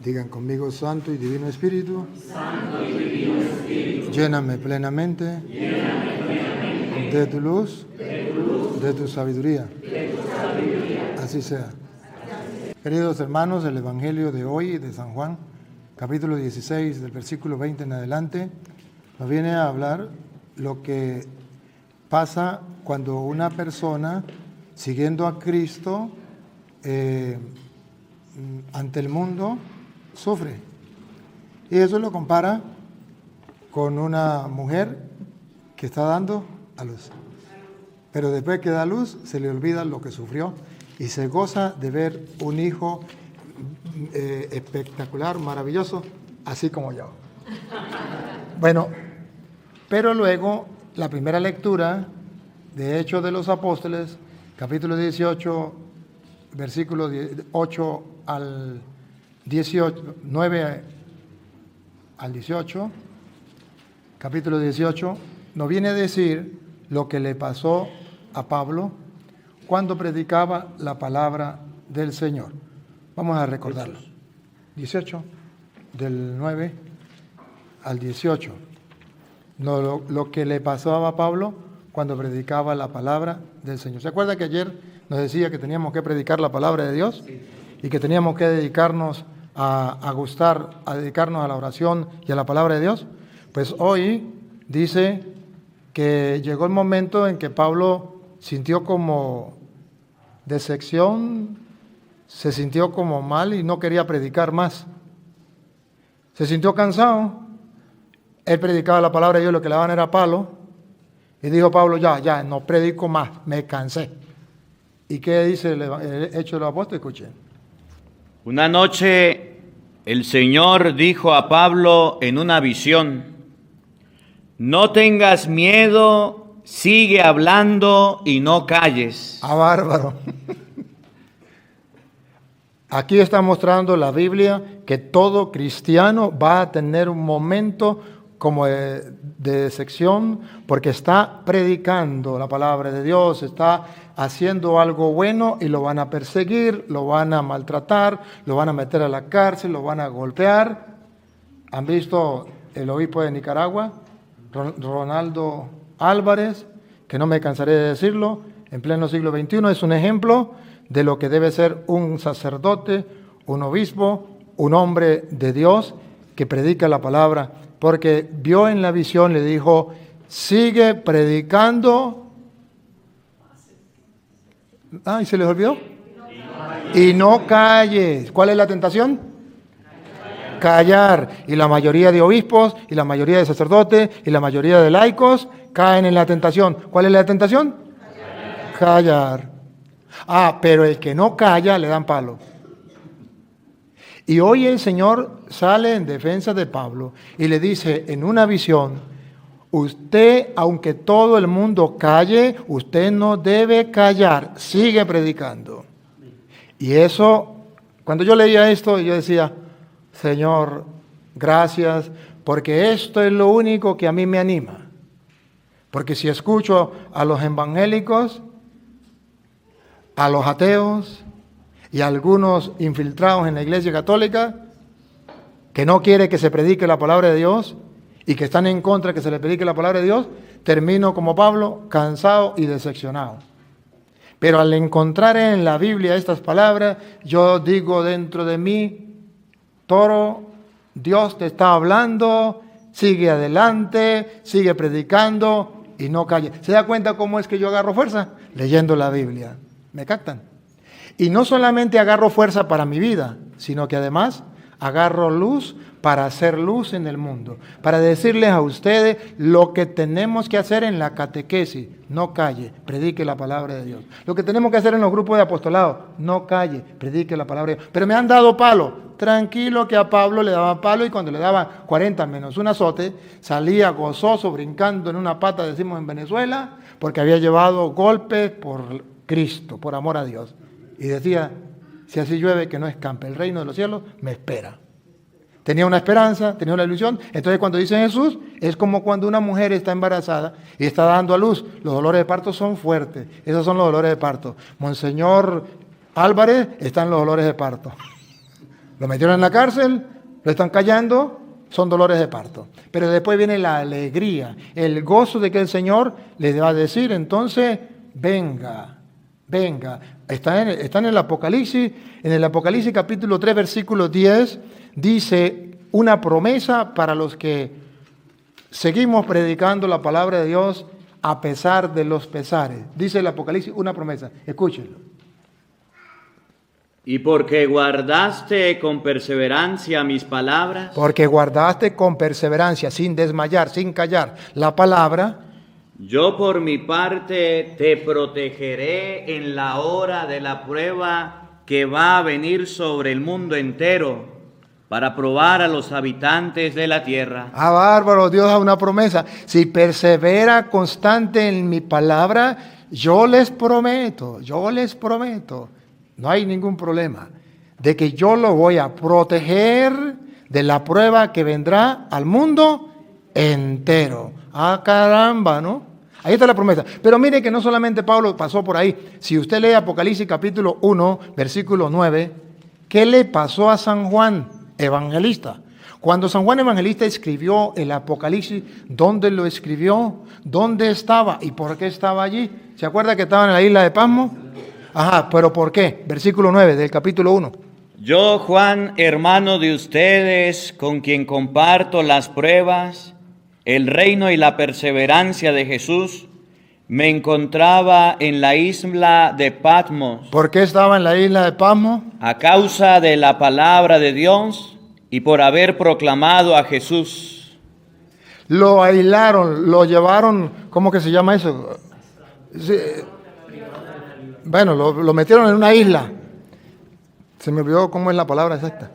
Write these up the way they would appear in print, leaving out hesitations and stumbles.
Digan conmigo, Santo y Divino Espíritu, lléname plenamente, de tu luz, de tu sabiduría. Así sea. Queridos hermanos, el Evangelio de hoy de San Juan, capítulo 16, del versículo 20 en adelante, nos viene a hablar lo que pasa cuando una persona, siguiendo a Cristo, ante el mundo, sufre. Y eso lo compara con una mujer que está dando a luz. Pero después que da luz, se le olvida lo que sufrió y se goza de ver un hijo espectacular, maravilloso, así como yo. Bueno, pero luego la primera lectura de Hechos de los Apóstoles, capítulo 18, versículos 8 al 18, 9 al 18, capítulo 18, nos viene a decir lo que le pasó a Pablo cuando predicaba la palabra del Señor. Vamos a recordarlo. 18, del 9 al 18. No, lo que le pasó a Pablo cuando predicaba la palabra del Señor. ¿Se acuerda que ayer nos decía que teníamos que predicar la palabra de Dios? Y que teníamos que dedicarnos a dedicarnos a la oración y a la palabra de Dios? Pues hoy dice que llegó el momento en que Pablo sintió como decepción, se sintió como mal y no quería predicar más. Se sintió cansado. Él predicaba la palabra de Dios, lo que le daban era palo. Y dijo Pablo, ya, no predico más, me cansé. ¿Y qué dice el Hecho de los Apóstoles? Escuchen. Una noche el Señor dijo a Pablo en una visión: no tengas miedo, sigue hablando y no calles. ¡Ah, bárbaro! Aquí está mostrando la Biblia que todo cristiano va a tener un momento como de decepción, porque está predicando la palabra de Dios, está haciendo algo bueno y lo van a perseguir, lo van a maltratar, lo van a meter a la cárcel, lo van a golpear. ¿Han visto el obispo de Nicaragua, Ronaldo Álvarez, que no me cansaré de decirlo, en pleno siglo XXI, es un ejemplo de lo que debe ser un sacerdote, un obispo, un hombre de Dios que predica la palabra, porque vio en la visión, le dijo, sigue predicando. ¿Y se les olvidó? Y no calles. ¿Cuál es la tentación? Callar. Y la mayoría de obispos, y la mayoría de sacerdotes, y la mayoría de laicos caen en la tentación. ¿Cuál es la tentación? Callar. Pero el que no calla le dan palo. Y hoy el Señor sale en defensa de Pablo y le dice en una visión, usted, aunque todo el mundo calle, usted no debe callar, sigue predicando. Y eso, cuando yo leía esto, yo decía, Señor, gracias, porque esto es lo único que a mí me anima. Porque si escucho a los evangélicos, a los ateos y a algunos infiltrados en la Iglesia Católica que no quiere que se predique la palabra de Dios y que están en contra de que se le predique la palabra de Dios, termino como Pablo, cansado y decepcionado. Pero al encontrar en la Biblia estas palabras, yo digo dentro de mí, Toro, Dios te está hablando, sigue adelante, sigue predicando y no calle. ¿Se da cuenta cómo es que yo agarro fuerza? Leyendo la Biblia. ¿Me captan? Y no solamente agarro fuerza para mi vida, sino que además agarro luz para hacer luz en el mundo, para decirles a ustedes lo que tenemos que hacer en la catequesis, no calle, predique la palabra de Dios. Lo que tenemos que hacer en los grupos de apostolado, no calle, predique la palabra de Dios. Pero me han dado palo, tranquilo que a Pablo le daban palo y cuando le daban 40 menos un azote, salía gozoso, brincando en una pata, decimos en Venezuela, porque había llevado golpes por Cristo, por amor a Dios. Y decía, si así llueve, que no escampe, el reino de los cielos me espera. Tenía una esperanza, tenía una ilusión. Entonces cuando dice Jesús, es como cuando una mujer está embarazada y está dando a luz. Los dolores de parto son fuertes. Esos son los dolores de parto. Monseñor Álvarez están los dolores de parto. Lo metieron en la cárcel, lo están callando, son dolores de parto. Pero después viene la alegría, el gozo de que el Señor les va a decir, entonces, venga. Están en el Apocalipsis capítulo 3, versículo 10, dice una promesa para los que seguimos predicando la palabra de Dios a pesar de los pesares. Dice el Apocalipsis una promesa, escúchenlo. Y porque guardaste con perseverancia mis palabras. Porque guardaste con perseverancia, sin desmayar, sin callar, la palabra. Yo por mi parte te protegeré en la hora de la prueba que va a venir sobre el mundo entero para probar a los habitantes de la tierra. Ah, bárbaro, Dios da una promesa. Si persevera constante en mi palabra, yo les prometo, no hay ningún problema, de que yo lo voy a proteger de la prueba que vendrá al mundo entero. Ah, caramba, ¿no? Ahí está la promesa. Pero mire que no solamente Pablo pasó por ahí. Si usted lee Apocalipsis capítulo 1, versículo 9, ¿qué le pasó a San Juan Evangelista? Cuando San Juan Evangelista escribió el Apocalipsis, ¿dónde lo escribió? ¿Dónde estaba? ¿Y por qué estaba allí? ¿Se acuerda que estaba en la isla de Pasmo? Ajá, pero ¿por qué? Versículo 9 del capítulo 1. Yo, Juan, hermano de ustedes, con quien comparto las pruebas, el reino y la perseverancia de Jesús, me encontraba en la isla de Patmos. ¿Por qué estaba en la isla de Pasmo? A causa de la palabra de Dios y por haber proclamado a Jesús. Lo aislaron, lo llevaron, ¿cómo que se llama eso? Sí. Bueno, lo metieron en una isla. Se me olvidó cómo es la palabra exacta.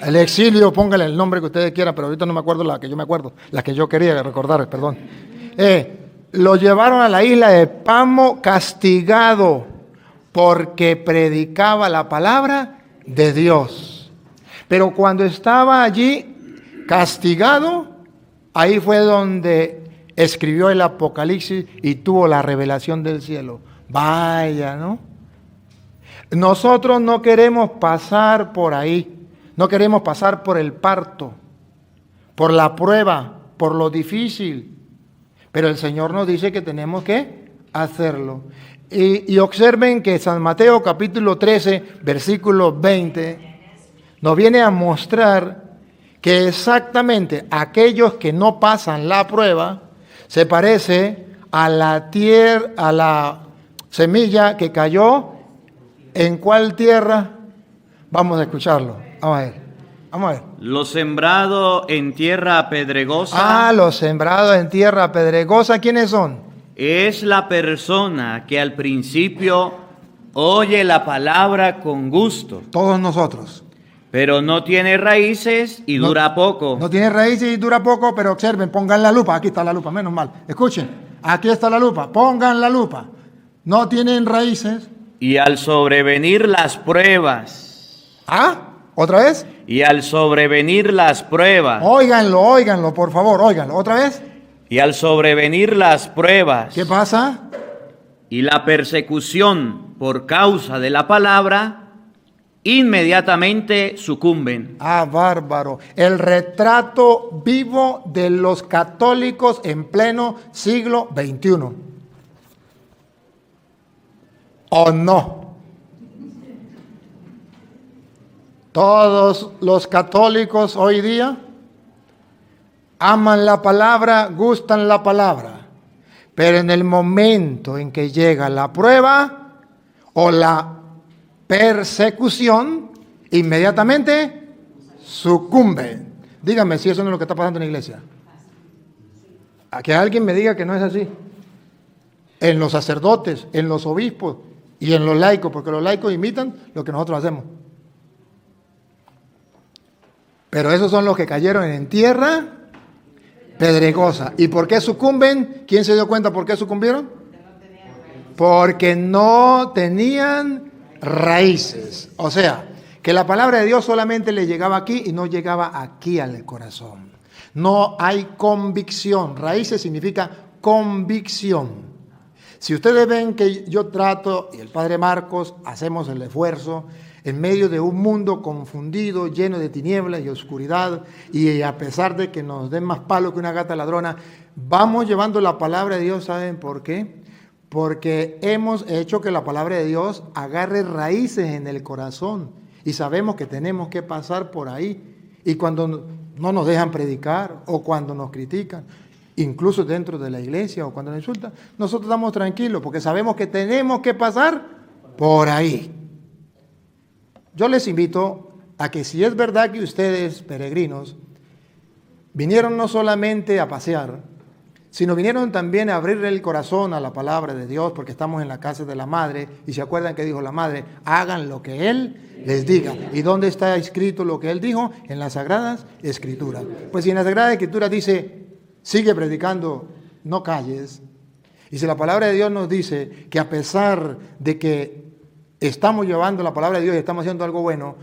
El exilio, póngale el nombre que ustedes quieran, pero ahorita no me acuerdo la que yo me acuerdo, la que yo quería recordar, perdón. Lo llevaron a la isla de Pasmo castigado porque predicaba la palabra de Dios. Pero cuando estaba allí castigado, ahí fue donde escribió el Apocalipsis y tuvo la revelación del cielo. Vaya, ¿no? Nosotros no queremos pasar por ahí. No queremos pasar por el parto, por la prueba, por lo difícil. Pero el Señor nos dice que tenemos que hacerlo. Y observen que San Mateo capítulo 13, versículo 20, nos viene a mostrar que exactamente aquellos que no pasan la prueba se parece a la tierra, a la semilla que cayó en ¿cuál tierra? Vamos a escucharlo. Vamos a ver. Lo sembrado en tierra pedregosa. Ah, los sembrados en tierra pedregosa, ¿quiénes son? Es la persona que al principio oye la palabra con gusto. Todos nosotros. Pero no tiene raíces y dura poco. No tiene raíces y dura poco, pero observen, pongan la lupa. Aquí está la lupa, menos mal. Escuchen, aquí está la lupa, pongan la lupa. No tienen raíces. Y al sobrevenir las pruebas. ¿Ah? ¿Otra vez? Y al sobrevenir las pruebas. Óiganlo, por favor, óiganlo. ¿Otra vez? Y al sobrevenir las pruebas. ¿Qué pasa? Y la persecución por causa de la palabra, inmediatamente sucumben. Ah, bárbaro. El retrato vivo de los católicos en pleno siglo XXI. ¿O no? Todos los católicos hoy día aman la palabra, gustan la palabra, pero en el momento en que llega la prueba o la persecución, inmediatamente sucumben. Dígame si eso no es lo que está pasando en la iglesia. A que alguien me diga que no es así. En los sacerdotes, en los obispos y en los laicos, porque los laicos imitan lo que nosotros hacemos. Pero esos son los que cayeron en tierra pedregosa. ¿Y por qué sucumben? ¿Quién se dio cuenta por qué sucumbieron? Porque no tenían raíces. O sea, que la palabra de Dios solamente le llegaba aquí y no llegaba aquí al corazón. No hay convicción. Raíces significa convicción. Si ustedes ven que yo trato, y el Padre Marcos, hacemos el esfuerzo en medio de un mundo confundido, lleno de tinieblas y oscuridad, y a pesar de que nos den más palo que una gata ladrona, vamos llevando la palabra de Dios. ¿Saben por qué? Porque hemos hecho que la palabra de Dios agarre raíces en el corazón y sabemos que tenemos que pasar por ahí. Y cuando no nos dejan predicar o cuando nos critican, incluso dentro de la iglesia o cuando nos insultan, nosotros estamos tranquilos porque sabemos que tenemos que pasar por ahí. Yo les invito a que si es verdad que ustedes, peregrinos, vinieron no solamente a pasear, sino vinieron también a abrirle el corazón a la palabra de Dios, porque estamos en la casa de la madre, y se acuerdan que dijo la madre, hagan lo que Él les diga. ¿Y dónde está escrito lo que Él dijo? En las Sagradas Escrituras. Pues si en las Sagradas Escrituras dice, sigue predicando, no calles, y si la palabra de Dios nos dice que a pesar de que estamos llevando la palabra de Dios y estamos haciendo algo bueno,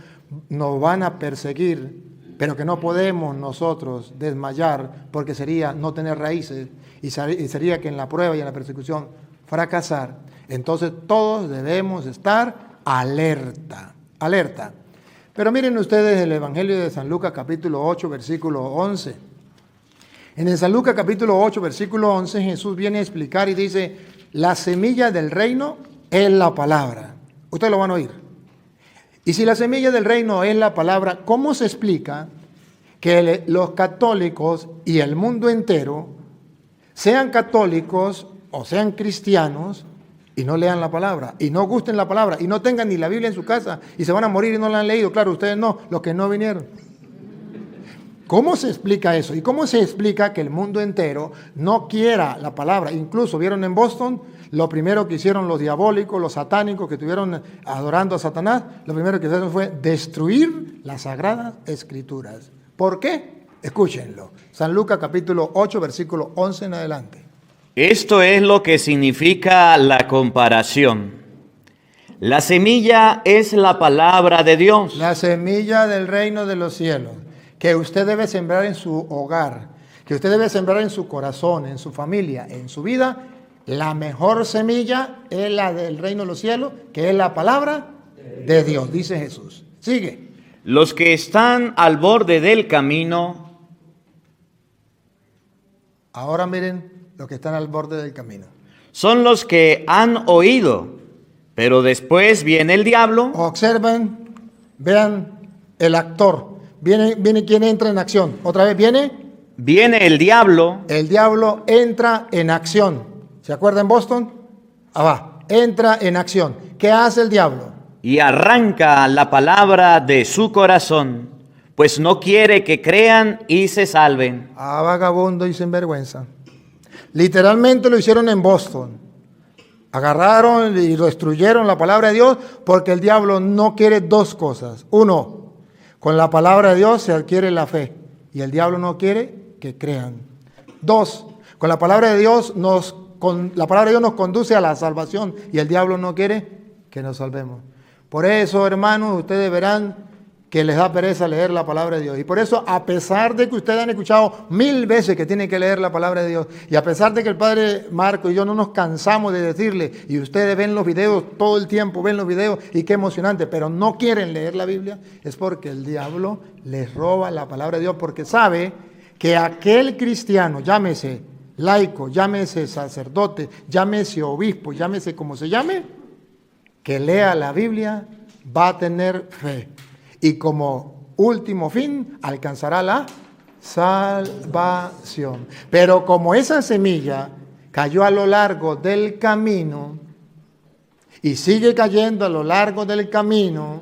nos van a perseguir, pero que no podemos nosotros desmayar, porque sería no tener raíces y sería que en la prueba y en la persecución fracasar. Entonces todos debemos estar alerta. Pero miren ustedes el Evangelio de San Lucas capítulo 8 versículo 11. En el San Lucas capítulo 8 versículo 11 Jesús viene a explicar y dice, la semilla del reino es la palabra. Ustedes lo van a oír. Y si la semilla del reino es la palabra, ¿cómo se explica que los católicos y el mundo entero sean católicos o sean cristianos y no lean la palabra, y no gusten la palabra, y no tengan ni la Biblia en su casa, y se van a morir y no la han leído? Claro, ustedes no, los que no vinieron. ¿Cómo se explica eso? ¿Y cómo se explica que el mundo entero no quiera la palabra? Incluso, ¿vieron en Boston? Lo primero que hicieron los diabólicos, los satánicos que estuvieron adorando a Satanás, lo primero que hicieron fue destruir las Sagradas Escrituras. ¿Por qué? Escúchenlo. San Lucas capítulo 8, versículo 11 en adelante. Esto es lo que significa la comparación. La semilla es la palabra de Dios. La semilla del reino de los cielos, que usted debe sembrar en su hogar, que usted debe sembrar en su corazón, en su familia, en su vida. La mejor semilla es la del reino de los cielos, que es la palabra de Dios, dice Jesús. Sigue. Los que están al borde del camino. Ahora miren los que están al borde del camino. Son los que han oído, pero después viene el diablo. Observen, vean el actor. Viene quien entra en acción. Otra vez viene. Viene el diablo. El diablo entra en acción. ¿Se acuerdan en Boston? Entra en acción. ¿Qué hace el diablo? Y arranca la palabra de su corazón, pues no quiere que crean y se salven. Vagabundo y sinvergüenza. Literalmente lo hicieron en Boston. Agarraron y destruyeron la palabra de Dios porque el diablo no quiere dos cosas. Uno, con la palabra de Dios se adquiere la fe y el diablo no quiere que crean. Dos, con la palabra de Dios nos conduce a la salvación y el diablo no quiere que nos salvemos. Por eso, hermanos, ustedes verán que les da pereza leer la palabra de Dios. Y por eso, a pesar de que ustedes han escuchado 1000 veces que tienen que leer la palabra de Dios, y a pesar de que el padre Marco y yo no nos cansamos de decirle, y ustedes ven los videos todo el tiempo, ven los videos, y qué emocionante, pero no quieren leer la Biblia, es porque el diablo les roba la palabra de Dios, porque sabe que aquel cristiano, llámese laico, llámese sacerdote, llámese obispo, llámese como se llame, que lea la Biblia, va a tener fe. Y como último fin, alcanzará la salvación. Pero como esa semilla cayó a lo largo del camino y sigue cayendo a lo largo del camino,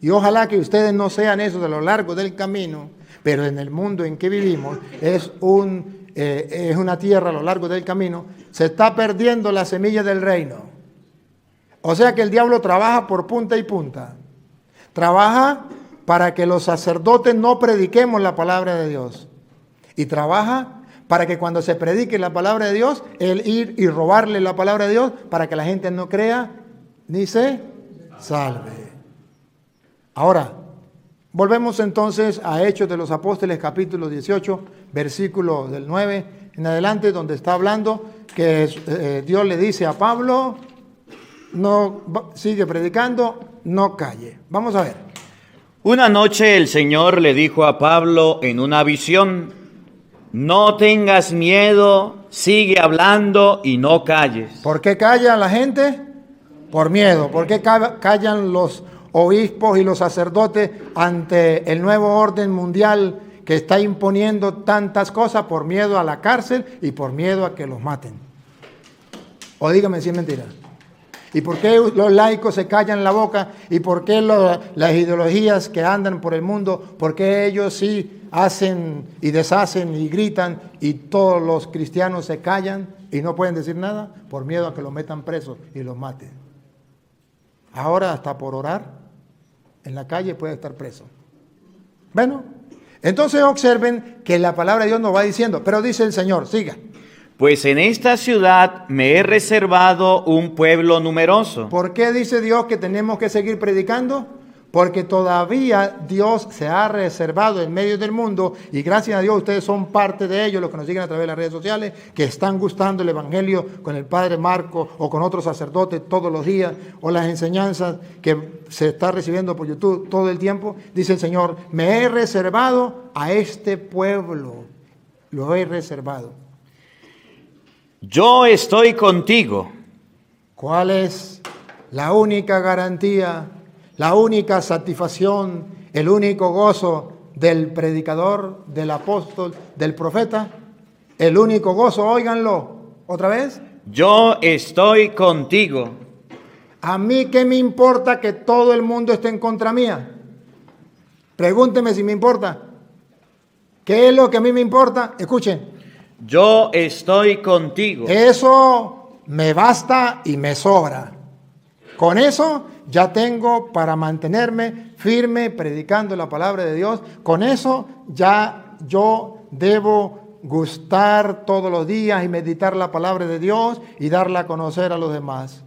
y ojalá que ustedes no sean esos a lo largo del camino, pero en el mundo en que vivimos es una tierra a lo largo del camino, se está perdiendo la semilla del reino. O sea que el diablo trabaja por punta y punta. Trabaja para que los sacerdotes no prediquemos la palabra de Dios. Y trabaja para que cuando se predique la palabra de Dios, él ir y robarle la palabra de Dios para que la gente no crea ni se salve. Ahora, volvemos entonces a Hechos de los Apóstoles, capítulo 18, versículo del 9 en adelante, donde está hablando que Dios le dice a Pablo, no sigue predicando, no calle. Vamos a ver. Una noche el Señor le dijo a Pablo en una visión: no tengas miedo, sigue hablando y no calles. ¿Por qué calla la gente? Por miedo. ¿Por qué callan los obispos y los sacerdotes ante el nuevo orden mundial que está imponiendo tantas cosas? Por miedo a la cárcel y por miedo a que los maten. O dígame si es mentira. ¿Y por qué los laicos se callan la boca? ¿Y por qué las ideologías que andan por el mundo, por qué ellos sí hacen y deshacen y gritan y todos los cristianos se callan y no pueden decir nada? Por miedo a que los metan presos y los maten. Ahora hasta por orar en la calle puede estar preso. Bueno, entonces observen que la palabra de Dios nos va diciendo, pero dice el Señor, siga. Pues en esta ciudad me he reservado un pueblo numeroso. ¿Por qué dice Dios que tenemos que seguir predicando? Porque todavía Dios se ha reservado en medio del mundo y gracias a Dios ustedes son parte de ellos, los que nos siguen a través de las redes sociales, que están gustando el Evangelio con el Padre Marco o con otros sacerdotes todos los días, o las enseñanzas que se está recibiendo por YouTube todo el tiempo. Dice el Señor, me he reservado a este pueblo, lo he reservado. Yo estoy contigo. ¿Cuál es la única garantía, la única satisfacción, el único gozo del predicador, del apóstol, del profeta? El único gozo, óiganlo, otra vez. Yo estoy contigo. ¿A mí qué me importa que todo el mundo esté en contra mía? Pregúnteme si me importa. ¿Qué es lo que a mí me importa? Escuchen. Yo estoy contigo. Eso me basta y me sobra. Con eso ya tengo para mantenerme firme predicando la palabra de Dios. Con eso ya yo debo gustar todos los días y meditar la palabra de Dios y darla a conocer a los demás.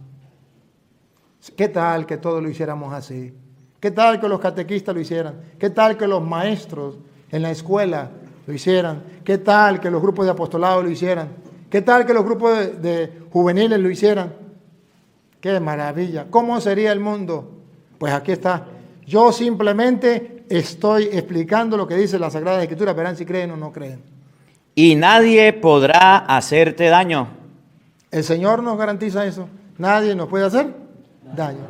¿Qué tal que todos lo hiciéramos así? ¿Qué tal que los catequistas lo hicieran? ¿Qué tal que los maestros en la escuela lo hicieran? ¿Qué tal que los grupos de apostolado lo hicieran? ¿Qué tal que los grupos de juveniles lo hicieran? ¡Qué maravilla! ¿Cómo sería el mundo? Pues aquí está. Yo simplemente estoy explicando lo que dice la Sagrada Escritura. Verán si creen o no creen. Y nadie podrá hacerte daño. El Señor nos garantiza eso. Nadie nos puede hacer daño.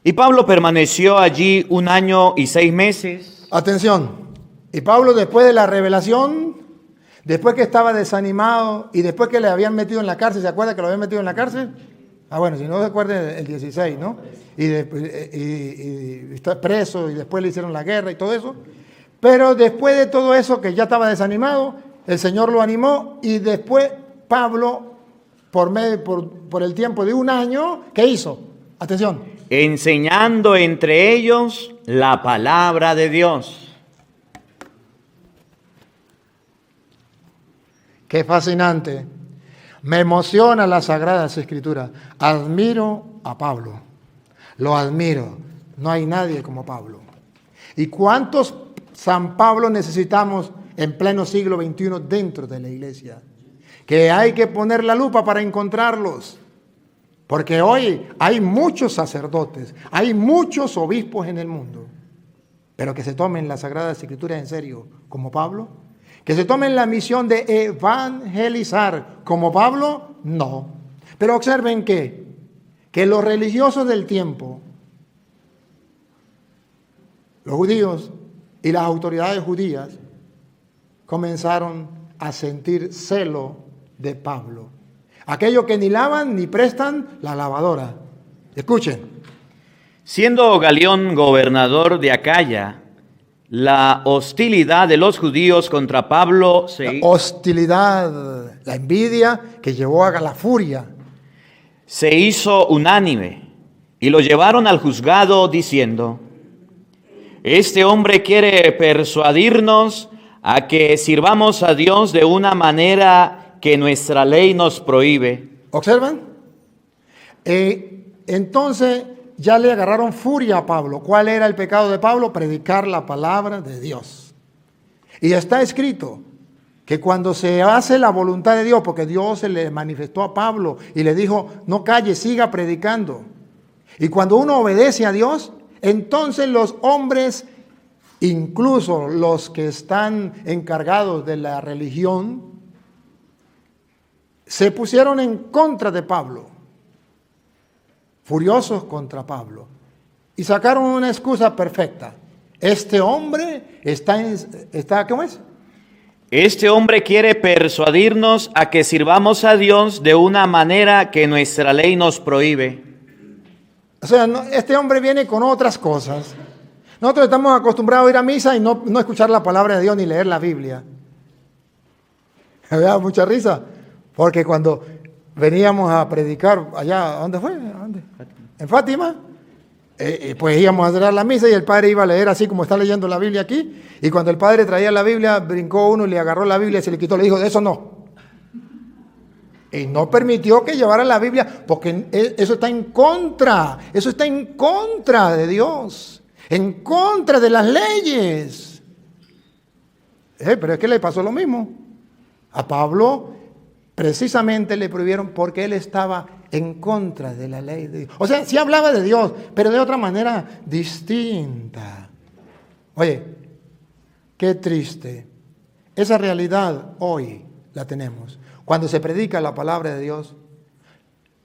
Y Pablo permaneció allí 1 año y 6 meses. Atención. Y Pablo, después de la revelación, después que estaba desanimado y después que le habían metido en la cárcel, ¿se acuerda que lo habían metido en la cárcel? Ah, bueno, si no se acuerdan, el 16, ¿no? Y está preso y después le hicieron la guerra y todo eso. Pero después de todo eso, que ya estaba desanimado, el Señor lo animó y después Pablo, por el tiempo de 1 año, ¿qué hizo? Atención. Enseñando entre ellos la palabra de Dios. Qué fascinante. Me emociona las Sagradas Escrituras. Admiro a Pablo. Lo admiro. No hay nadie como Pablo. ¿Y cuántos San Pablo necesitamos en pleno siglo XXI dentro de la iglesia? Que hay que poner la lupa para encontrarlos. Porque hoy hay muchos sacerdotes, hay muchos obispos en el mundo. Pero que se tomen las Sagradas Escrituras en serio, como Pablo. Que se tomen la misión de evangelizar, como Pablo, no. Pero observen que los religiosos del tiempo, los judíos y las autoridades judías, comenzaron a sentir celo de Pablo. Aquellos que ni lavan ni prestan la lavadora. Escuchen. Siendo Galión gobernador de Acaya, la hostilidad de los judíos contra Pablo hostilidad, la envidia que llevó a la furia. Se hizo unánime y lo llevaron al juzgado diciendo: este hombre quiere persuadirnos a que sirvamos a Dios de una manera que nuestra ley nos prohíbe. ¿Observan? Entonces ya le agarraron furia a Pablo. ¿Cuál era el pecado de Pablo? Predicar la palabra de Dios. Y está escrito que cuando se hace la voluntad de Dios, porque Dios se le manifestó a Pablo y le dijo, no calle, siga predicando. Y cuando uno obedece a Dios, entonces los hombres, incluso los que están encargados de la religión, se pusieron en contra de Pablo, furiosos contra Pablo, y sacaron una excusa perfecta. Este hombre está ¿cómo es? Este hombre quiere persuadirnos a que sirvamos a Dios de una manera que nuestra ley nos prohíbe. O sea, este hombre viene con otras cosas. Nosotros estamos acostumbrados a ir a misa y no escuchar la palabra de Dios ni leer la Biblia. Me da mucha risa, porque cuando veníamos a predicar allá, ¿dónde fue? ¿Dónde? En Fátima. Pues íbamos a hacer la misa y el padre iba a leer así como está leyendo la Biblia aquí. Y cuando el padre traía la Biblia, brincó uno y le agarró la Biblia y se le quitó. Le dijo, de eso no. Y no permitió que llevara la Biblia, porque eso está en contra. Eso está en contra de Dios. En contra de las leyes. Pero es que le pasó lo mismo. A Pablo precisamente le prohibieron porque él estaba en contra de la ley de Dios. O sea, sí hablaba de Dios, pero de otra manera distinta. Oye, qué triste. Esa realidad hoy la tenemos. Cuando se predica la palabra de Dios,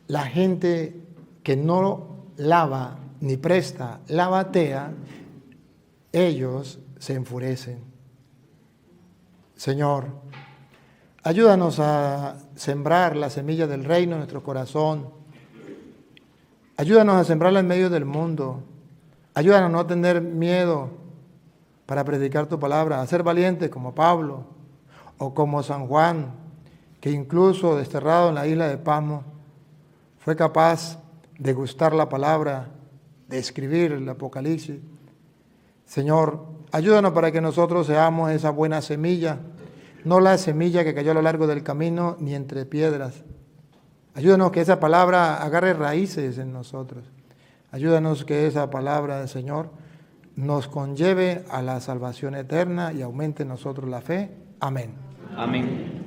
la gente que no lava ni presta la batea, ellos se enfurecen. Señor, ayúdanos a sembrar la semilla del reino en nuestro corazón. Ayúdanos a sembrarla en medio del mundo. Ayúdanos a no tener miedo para predicar tu palabra, a ser valientes como Pablo o como San Juan, que incluso desterrado en la isla de Patmos fue capaz de gustar la palabra, de escribir el Apocalipsis. Señor, ayúdanos para que nosotros seamos esa buena semilla, no la semilla que cayó a lo largo del camino ni entre piedras. Ayúdanos que esa palabra agarre raíces en nosotros. Ayúdanos que esa palabra del Señor nos conlleve a la salvación eterna y aumente en nosotros la fe. Amén. Amén.